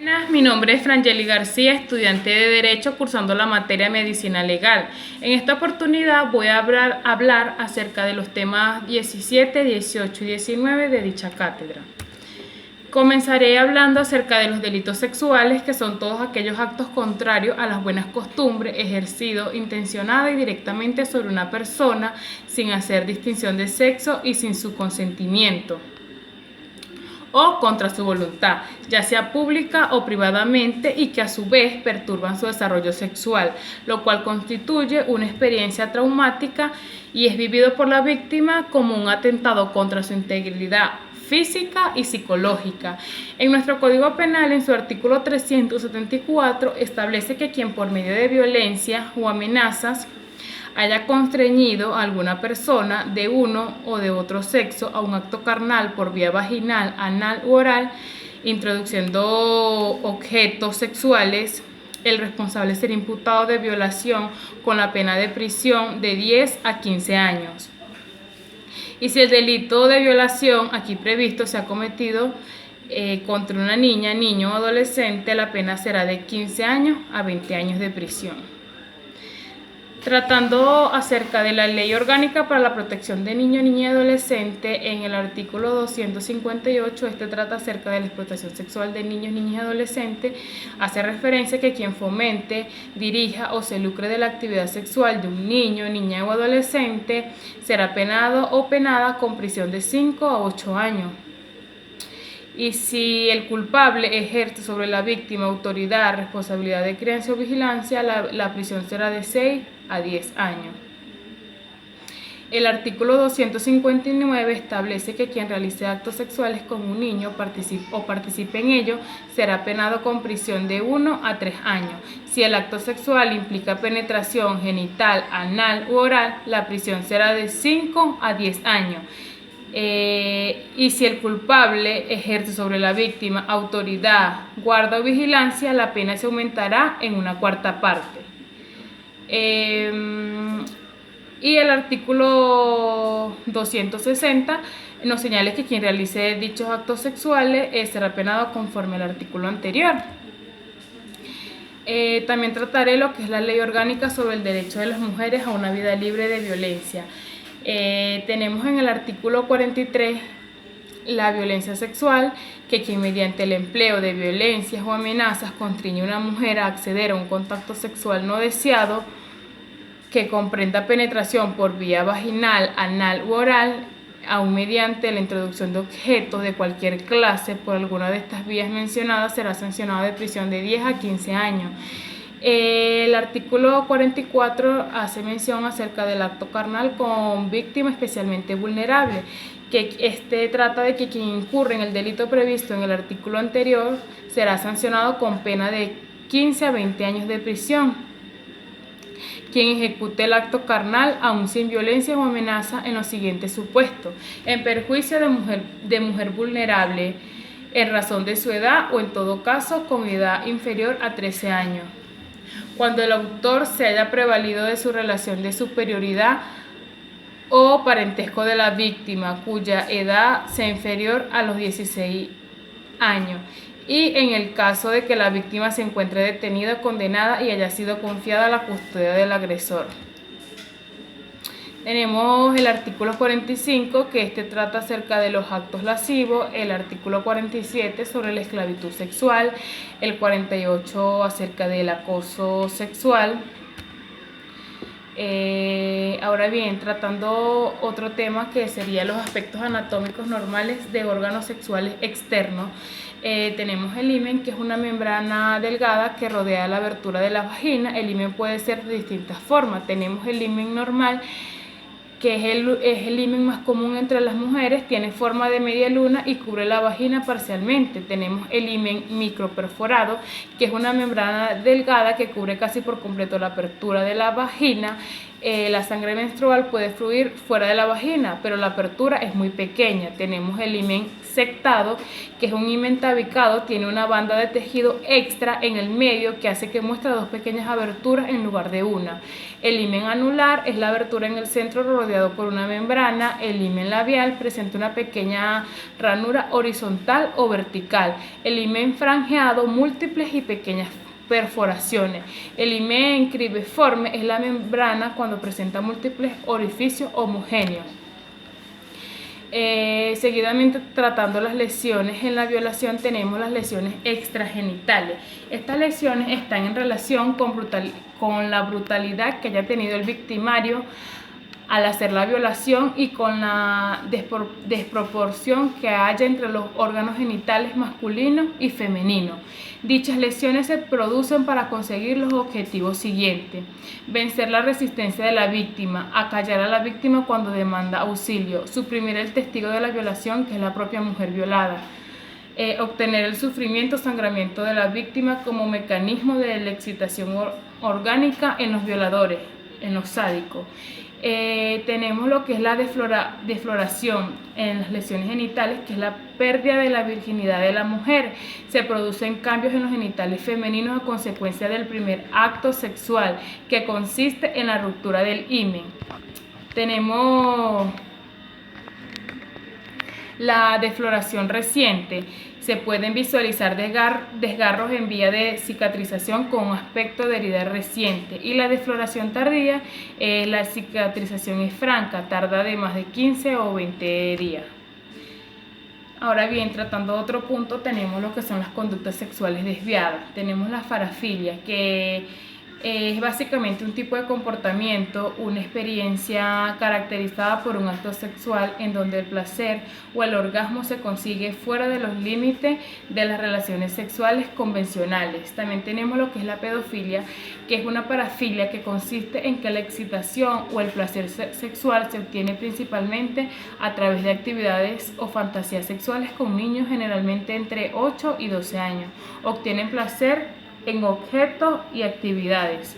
Buenas, mi nombre es Frangeli García, estudiante de Derecho cursando la materia Medicina Legal. En esta oportunidad voy a hablar acerca de los temas 17, 18 y 19 de dicha cátedra. Comenzaré hablando acerca de los delitos sexuales, que son todos aquellos actos contrarios a las buenas costumbres ejercidos intencionada y directamente sobre una persona sin hacer distinción de sexo y sin su consentimiento, o contra su voluntad, ya sea pública o privadamente, y que a su vez perturban su desarrollo sexual, lo cual constituye una experiencia traumática y es vivido por la víctima como un atentado contra su integridad física y psicológica. En nuestro Código Penal, en su artículo 374, establece que quien por medio de violencia o amenazas haya constreñido a alguna persona de uno o de otro sexo a un acto carnal por vía vaginal, anal u oral, introduciendo objetos sexuales, el responsable será imputado de violación con la pena de prisión de 10 a 15 años. Y si el delito de violación aquí previsto se ha cometido contra una niña, niño o adolescente, la pena será de 15 años a 20 años de prisión. Tratando acerca de la Ley Orgánica para la Protección de Niños, Niñas y Adolescentes, en el artículo 258, trata acerca de la explotación sexual de niños, niñas y adolescentes. Hace referencia a que quien fomente, dirija o se lucre de la actividad sexual de un niño, niña o adolescente será penado o penada con prisión de 5 a 8 años. Y si el culpable ejerce sobre la víctima autoridad, responsabilidad de crianza o vigilancia, la prisión será de 6 a 10 años. El artículo 259 establece que quien realice actos sexuales con un niño o participe en ello será penado con prisión de 1 a 3 años. Si el acto sexual implica penetración genital, anal u oral, la prisión será de 5 a 10 años. Y si el culpable ejerce sobre la víctima autoridad, guarda o vigilancia, la pena se aumentará en una cuarta parte. Y el artículo 260 nos señala que quien realice dichos actos sexuales será penado conforme al artículo anterior. También trataré lo que es la Ley Orgánica sobre el derecho de las mujeres a una vida libre de violencia. Tenemos en el artículo 43 la violencia sexual, que quien mediante el empleo de violencias o amenazas constriñe a una mujer a acceder a un contacto sexual no deseado que comprenda penetración por vía vaginal, anal u oral, aun mediante la introducción de objetos de cualquier clase por alguna de estas vías mencionadas, será sancionado de prisión de 10 a 15 años. El artículo 44 hace mención acerca del acto carnal con víctima especialmente vulnerable, que trata de que quien incurre en el delito previsto en el artículo anterior será sancionado con pena de 15 a 20 años de prisión. Quien ejecute el acto carnal aún sin violencia o amenaza en los siguientes supuestos: en perjuicio de mujer vulnerable, en razón de su edad o en todo caso con edad inferior a 13 años. Cuando el autor se haya prevalido de su relación de superioridad o parentesco de la víctima, cuya edad sea inferior a los 16 años, y en el caso de que la víctima se encuentre detenida o condenada y haya sido confiada a la custodia del agresor. Tenemos el artículo 45, que trata acerca de los actos lascivos, el artículo 47 sobre la esclavitud sexual, el 48 acerca del acoso sexual. Ahora bien, tratando otro tema que serían los aspectos anatómicos normales de órganos sexuales externos, tenemos el himen, que es una membrana delgada que rodea la abertura de la vagina. El himen puede ser de distintas formas. Tenemos el himen normal, que es el himen más común entre las mujeres, tiene forma de media luna y cubre la vagina parcialmente. Tenemos el himen microperforado, que es una membrana delgada que cubre casi por completo la apertura de la vagina. La sangre menstrual puede fluir fuera de la vagina, pero la apertura es muy pequeña. Tenemos el himen sectado, que es un himen tabicado, tiene una banda de tejido extra en el medio que hace que muestre dos pequeñas aberturas en lugar de una. El himen anular es la abertura en el centro rodeado por una membrana. El himen labial presenta una pequeña ranura horizontal o vertical. El himen franjeado, múltiples y pequeñas perforaciones. El himen cribriforme es la membrana cuando presenta múltiples orificios homogéneos. Seguidamente, tratando las lesiones en la violación, tenemos las lesiones extragenitales. Estas lesiones están en relación con la brutalidad que haya tenido el victimario al hacer la violación y con la desproporción que haya entre los órganos genitales masculinos y femeninos. Dichas lesiones se producen para conseguir los objetivos siguientes: vencer la resistencia de la víctima, acallar a la víctima cuando demanda auxilio, suprimir el testigo de la violación, que es la propia mujer violada, obtener el sufrimiento o sangramiento de la víctima como mecanismo de la excitación orgánica en los violadores, en los sádicos. Tenemos lo que es la defloración en las lesiones genitales, que es la pérdida de la virginidad de la mujer. Se producen cambios en los genitales femeninos a consecuencia del primer acto sexual, que consiste en la ruptura del himen. Tenemos la defloración reciente. Se pueden visualizar desgarros en vía de cicatrización con un aspecto de herida reciente. Y la defloración tardía, la cicatrización es franca, tarda de más de 15 o 20 días. Ahora bien, tratando otro punto, tenemos lo que son las conductas sexuales desviadas. Tenemos la parafilia, que es básicamente un tipo de comportamiento, una experiencia caracterizada por un acto sexual en donde el placer o el orgasmo se consigue fuera de los límites de las relaciones sexuales convencionales. También tenemos lo que es la pedofilia, que es una parafilia que consiste en que la excitación o el placer sexual se obtiene principalmente a través de actividades o fantasías sexuales con niños, generalmente entre 8 y 12 años. Obtienen placer en objetos y actividades.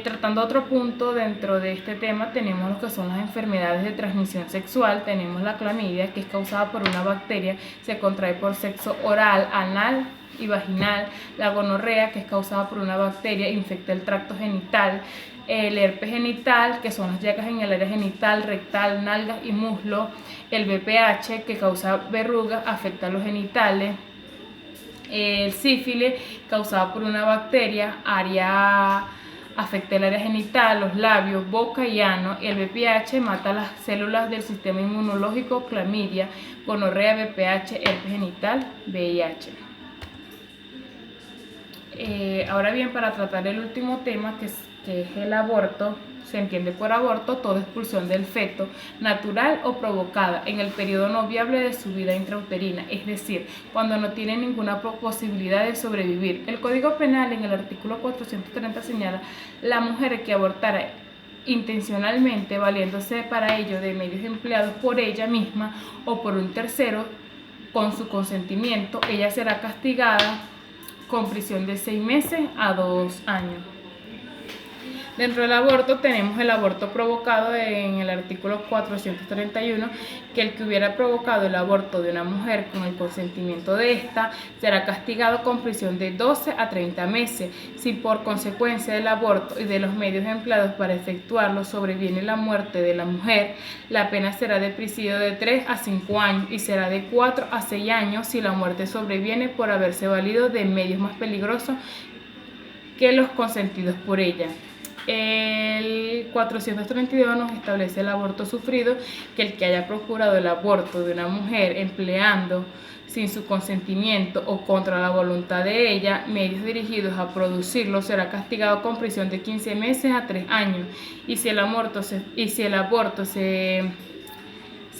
Tratando otro punto dentro de este tema, tenemos lo que son las enfermedades de transmisión sexual. Tenemos la clamidia, que es causada por una bacteria, se contrae por sexo oral, anal y vaginal. La gonorrea, que es causada por una bacteria, infecta el tracto genital. El herpes genital, que son las llagas en el área genital, rectal, nalgas y muslo. El VPH, que causa verrugas, afecta a los genitales. El sífilis, causado por una bacteria, afecta el área genital, los labios, boca y ano. El VPH mata las células del sistema inmunológico. Clamidia, gonorrea, VPH, herpes genital, VIH. Ahora bien, para tratar el último tema, que es el aborto, se entiende por aborto toda expulsión del feto, natural o provocada, en el periodo no viable de su vida intrauterina, es decir, cuando no tiene ninguna posibilidad de sobrevivir. El Código Penal, en el artículo 430, señala: la mujer que abortara intencionalmente, valiéndose para ello de medios empleados por ella misma o por un tercero con su consentimiento, ella será castigada con prisión de 6 meses a 2 años. Dentro del aborto tenemos el aborto provocado en el artículo 431, que el que hubiera provocado el aborto de una mujer con el consentimiento de ésta será castigado con prisión de 12 a 30 meses. Si por consecuencia del aborto y de los medios empleados para efectuarlo sobreviene la muerte de la mujer, la pena será de prisión de 3 a 5 años y será de 4 a 6 años si la muerte sobreviene por haberse valido de medios más peligrosos que los consentidos por ella. El 432 nos establece el aborto sufrido, que el que haya procurado el aborto de una mujer empleando sin su consentimiento o contra la voluntad de ella medios dirigidos a producirlo será castigado con prisión de 15 meses a 3 años y si el aborto se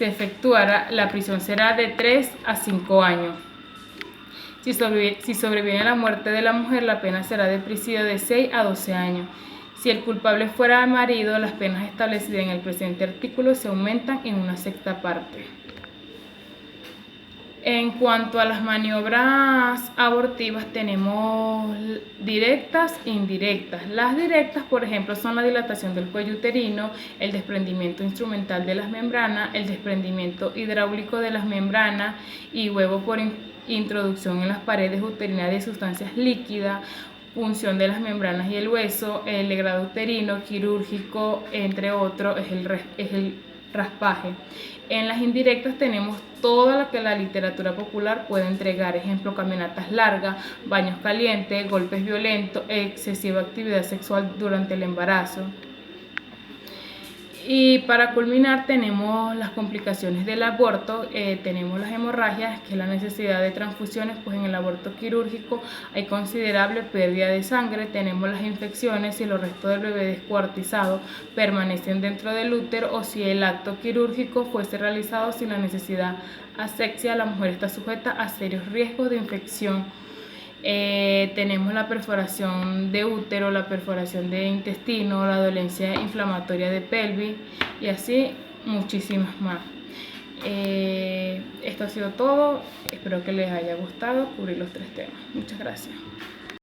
efectuara, la prisión será de 3 a 5 años. Si sobreviene la muerte de la mujer, la pena será de prisión de 6 a 12 años. Si el culpable fuera marido, las penas establecidas en el presente artículo se aumentan en una sexta parte. En cuanto a las maniobras abortivas, tenemos directas e indirectas. Las directas, por ejemplo, son la dilatación del cuello uterino, el desprendimiento instrumental de las membranas, el desprendimiento hidráulico de las membranas y luego por introducción en las paredes uterinas de sustancias líquidas, punción de las membranas y el hueso, el legrado uterino, quirúrgico, entre otros, es el raspaje. En las indirectas tenemos todo lo que la literatura popular puede entregar, ejemplo, caminatas largas, baños calientes, golpes violentos, excesiva actividad sexual durante el embarazo. Y para culminar tenemos las complicaciones del aborto, tenemos las hemorragias, que es la necesidad de transfusiones, pues en el aborto quirúrgico hay considerable pérdida de sangre, tenemos las infecciones si los restos del bebé descuartizado permanecen dentro del útero o si el acto quirúrgico fuese realizado sin la necesidad asexia, la mujer está sujeta a serios riesgos de infección. Tenemos la perforación de útero, la perforación de intestino, la dolencia inflamatoria de pelvis y así muchísimas más. Esto ha sido todo, espero que les haya gustado cubrir los 3 temas. Muchas gracias.